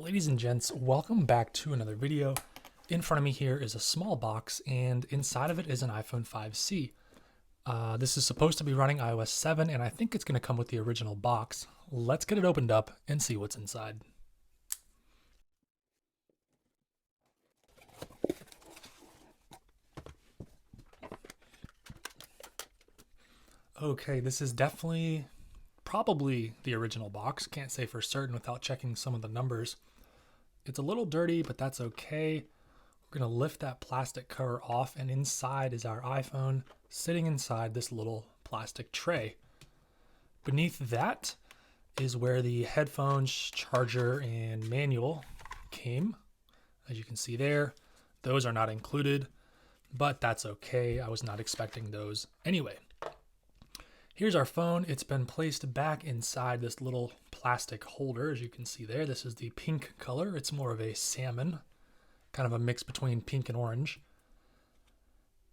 Ladies and gents, welcome back to another video. In front of me here is a small box, and inside of it is an iPhone 5C. This is supposed to be running iOS 7, and I think it's going to come with the original box. Let's get it opened up and see what's inside. Okay, this is probably the original box. Can't say for certain without checking some of the numbers. It's a little dirty, but that's okay. We're going to lift that plastic cover off, and inside is our iPhone sitting inside this little plastic tray. Beneath that is where the headphones, charger, and manual came. As you can see there, those are not included, but that's okay. I was not expecting those anyway. Here's our phone. It's been placed back inside this little plastic holder. As you can see there, this is the pink color. It's more of a salmon, kind of a mix between pink and orange.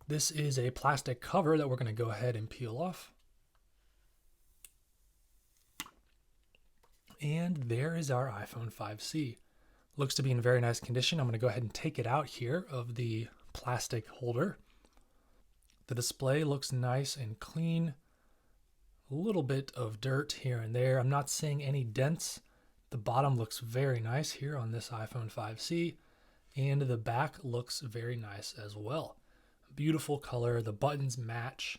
This is a plastic cover that we're going to go ahead and peel off. And there is our iPhone 5C. Looks to be in very nice condition. I'm going to go ahead and take it out here of the plastic holder. The display looks nice and clean. A little bit of dirt here and there. I'm not seeing any dents. The bottom looks very nice here on this iPhone 5C, and the back looks very nice as well. Beautiful color. The buttons match,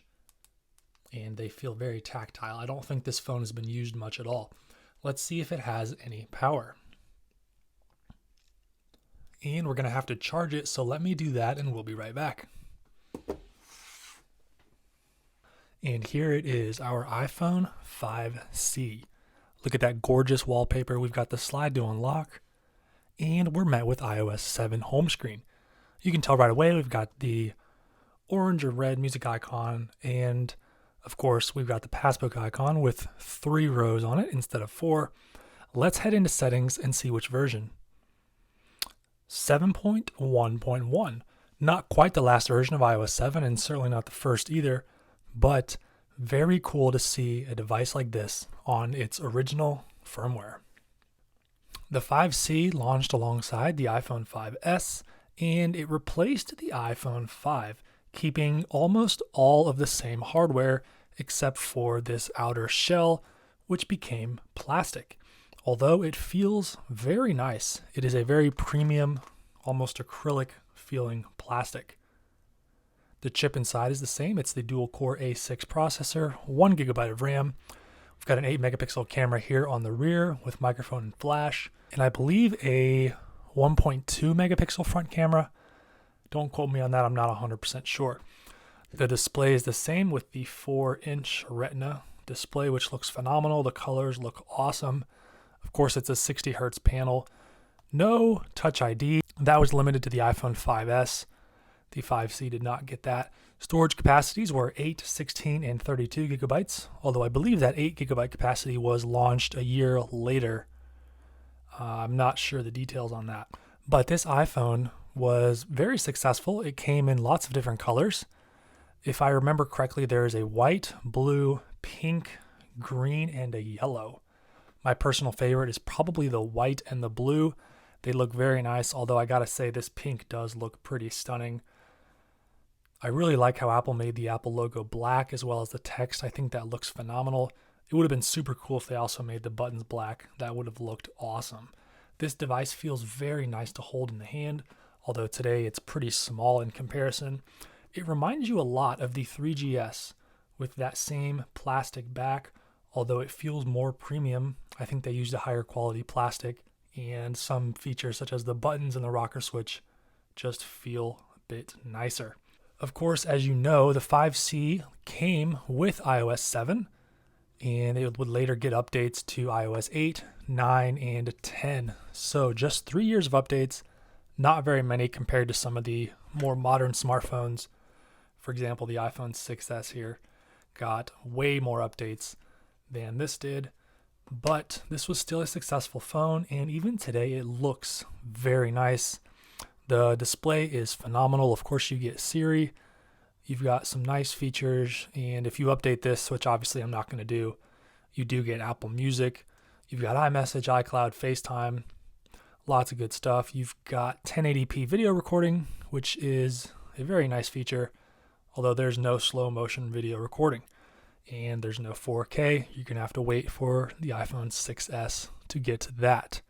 and they feel very tactile. I don't think this phone has been used much at all. Let's see if it has any power. And we're going to have to charge it, so let me do that and we'll be right back. And here it is, our iPhone 5C. Look at that gorgeous wallpaper. We've got the slide to unlock, and we're met with iOS 7 home screen. You can tell right away we've got the orange or red music icon, and of course we've got the passbook icon with 3 rows on it instead of 4. Let's head into settings and see which version. 7.1.1. Not quite the last version of iOS 7, and certainly not the first either. But very cool to see a device like this on its original firmware. The 5C launched alongside the iPhone 5S, and it replaced the iPhone 5, keeping almost all of the same hardware except for this outer shell, which became plastic. Although it feels very nice, it is a very premium, almost acrylic feeling plastic. The chip inside is the same. It's the dual-core A6 processor, 1 GB of RAM. We've got an 8-megapixel camera here on the rear with microphone and flash, and I believe a 1.2 megapixel front camera. Don't quote me on that. I'm not 100% sure. The display is the same with the 4-inch Retina display, which looks phenomenal. The colors look awesome. Of course, it's a 60 hertz panel. No Touch ID. That was limited to the iPhone 5S. The 5C did not get that. Storage capacities were 8, 16, and 32 gigabytes, although I believe that 8 gigabyte capacity was launched a year later. I'm not sure the details on that. But this iPhone was very successful. It came in lots of different colors. If I remember correctly, there is a white, blue, pink, green, and a yellow. My personal favorite is probably the white and the blue. They look very nice, although I gotta say this pink does look pretty stunning. I really like how Apple made the Apple logo black as well as the text. I think that looks phenomenal. It would have been super cool if they also made the buttons black. That would have looked awesome. This device feels very nice to hold in the hand, although today it's pretty small in comparison. It reminds you a lot of the 3GS with that same plastic back, although it feels more premium. I think they used a higher quality plastic, and some features such as the buttons and the rocker switch just feel a bit nicer. Of course, as you know, the 5C came with iOS 7, and it would later get updates to iOS 8, 9, and 10. So just 3 years of updates, not very many compared to some of the more modern smartphones. For example, the iPhone 6S here got way more updates than this did, but this was still a successful phone, and even today it looks very nice. The display is phenomenal. Of course, you get Siri. You've got some nice features, and if you update this, which obviously I'm not going to do, you do get Apple Music. You've got iMessage, iCloud, FaceTime. Lots of good stuff. You've got 1080p video recording, which is a very nice feature, although there's no slow motion video recording. And there's no 4K. You're going to have to wait for the iPhone 6s to get to that.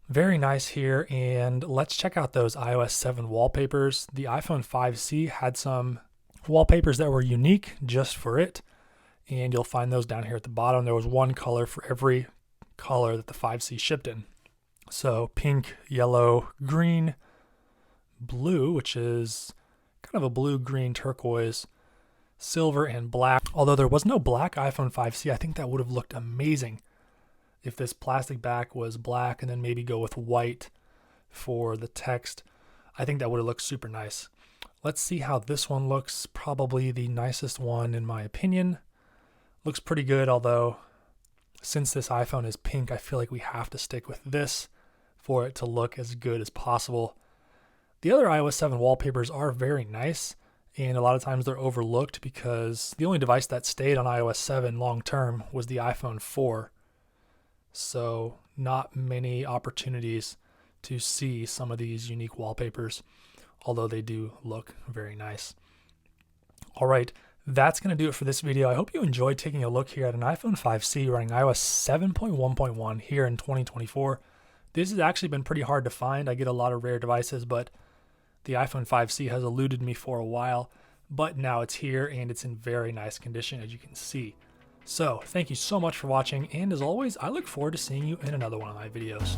Very nice here, and let's check out those iOS 7 wallpapers. The iPhone 5C had some wallpapers that were unique just for it, and you'll find those down here at the bottom. There was one color for every color that the 5C shipped in. So pink, yellow, green, blue, which is kind of a blue-green turquoise, silver, and black. Although there was no black iPhone 5C, I think that would have looked amazing if this plastic back was black and then maybe go with white for the text. I think that would have looked super nice. Let's see how this one looks. Probably the nicest one in my opinion. Looks pretty good, although since this iPhone is pink, I feel like we have to stick with this for it to look as good as possible. The other iOS 7 wallpapers are very nice, and a lot of times they're overlooked because the only device that stayed on iOS 7 long term was the iPhone 4. So not many opportunities to see some of these unique wallpapers, although they do look very nice. All right, that's going to do it for this video. I hope you enjoyed taking a look here at an iPhone 5C running iOS 7.1.1 here in 2024. This has actually been pretty hard to find. I get a lot of rare devices, but the iPhone 5C has eluded me for a while, but now it's here and it's in very nice condition, as you can see. So thank you so much for watching, and as always, I look forward to seeing you in another one of my videos.